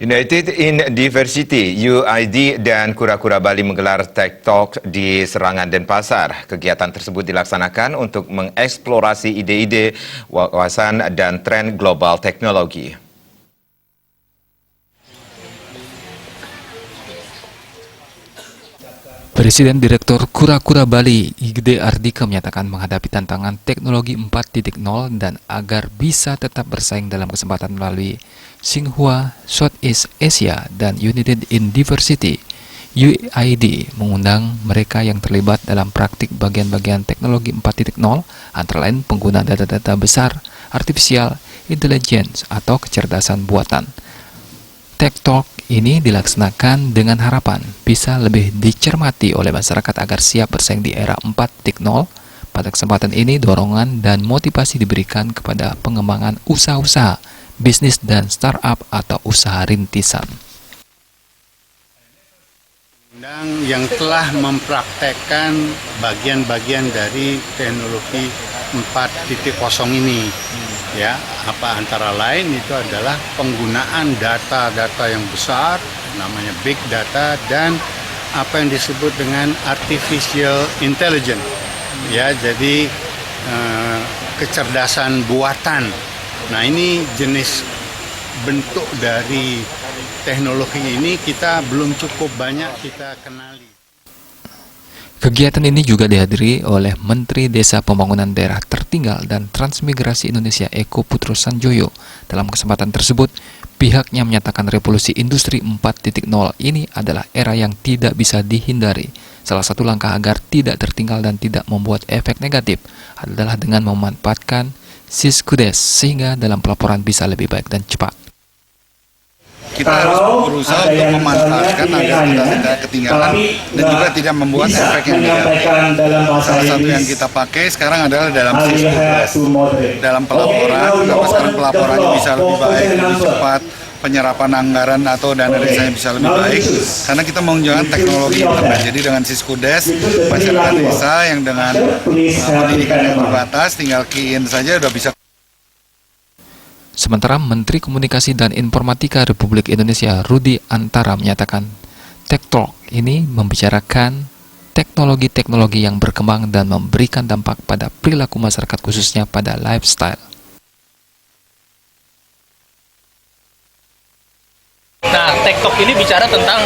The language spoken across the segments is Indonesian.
United in Diversity (UID) dan Kura-Kura Bali menggelar Tech Talk di Serangan Denpasar. Kegiatan tersebut dilaksanakan untuk mengeksplorasi ide-ide, wawasan dan tren global teknologi. Presiden Direktur Kura-Kura Bali, Igede Ardika menyatakan menghadapi tantangan teknologi 4.0 dan agar bisa tetap bersaing dalam kesempatan melalui Xinhua, Southeast Asia, dan United in Diversity, UID mengundang mereka yang terlibat dalam praktik bagian-bagian teknologi 4.0, antara lain pengguna data-data besar, artificial intelligence atau kecerdasan buatan. Tech Talk ini dilaksanakan dengan harapan bisa lebih dicermati oleh masyarakat agar siap bersaing di era 4.0. Pada kesempatan ini, dorongan dan motivasi diberikan kepada pengembangan usaha-usaha, bisnis dan startup atau usaha rintisan. Yang telah mempraktekkan bagian-bagian dari teknologi 4.0 ini. Ya, apa antara lain itu adalah penggunaan data-data yang besar, namanya big data, dan apa yang disebut dengan artificial intelligence. Ya, jadi kecerdasan buatan. Nah, ini jenis bentuk dari teknologi ini kita belum cukup banyak kita kenali. Kegiatan ini juga dihadiri oleh Menteri Desa Pembangunan Daerah Tertinggal dan Transmigrasi Indonesia Eko Putro Sanjoyo. Dalam kesempatan tersebut, pihaknya menyatakan revolusi industri 4.0 ini adalah era yang tidak bisa dihindari. Salah satu langkah agar tidak tertinggal dan tidak membuat efek negatif adalah dengan memanfaatkan Siskudes sehingga dalam pelaporan bisa lebih baik dan cepat. Kita harus berusaha untuk memanfaatkan agar kita tidak ketinggalan dan juga tidak membuat efek yang negatif. Salah satu yang kita pakai sekarang adalah dalam Siskudes. Dalam pelaporan, sekarang pelaporannya bisa lebih baik, lebih cepat, penyerapan anggaran atau dana desanya bisa lebih baik, karena kita menggunakan teknologi internet. Jadi dengan Siskudes, masyarakat desa yang dengan pendidikan yang terbatas, tinggal key in saja udah bisa. Sementara Menteri Komunikasi dan Informatika Republik Indonesia Rudi Antara menyatakan Tech Talk ini membicarakan teknologi-teknologi yang berkembang dan memberikan dampak pada perilaku masyarakat khususnya pada lifestyle. Nah, Tech Talk ini bicara tentang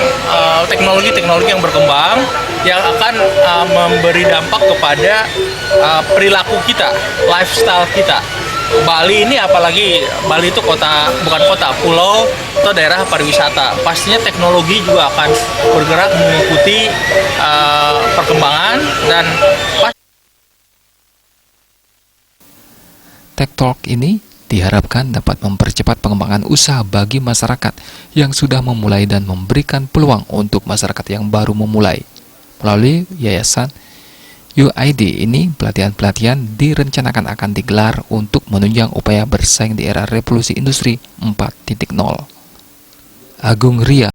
teknologi-teknologi yang berkembang yang akan memberi dampak kepada perilaku kita, lifestyle kita. Bali ini apalagi Bali itu bukan kota, pulau atau daerah pariwisata. Pastinya teknologi juga akan bergerak mengikuti perkembangan dan Tech Talk ini diharapkan dapat mempercepat pengembangan usaha bagi masyarakat yang sudah memulai dan memberikan peluang untuk masyarakat yang baru memulai. Melalui Yayasan UID ini, pelatihan-pelatihan direncanakan akan digelar untuk menunjang upaya bersaing di era revolusi industri 4.0. Agung Ria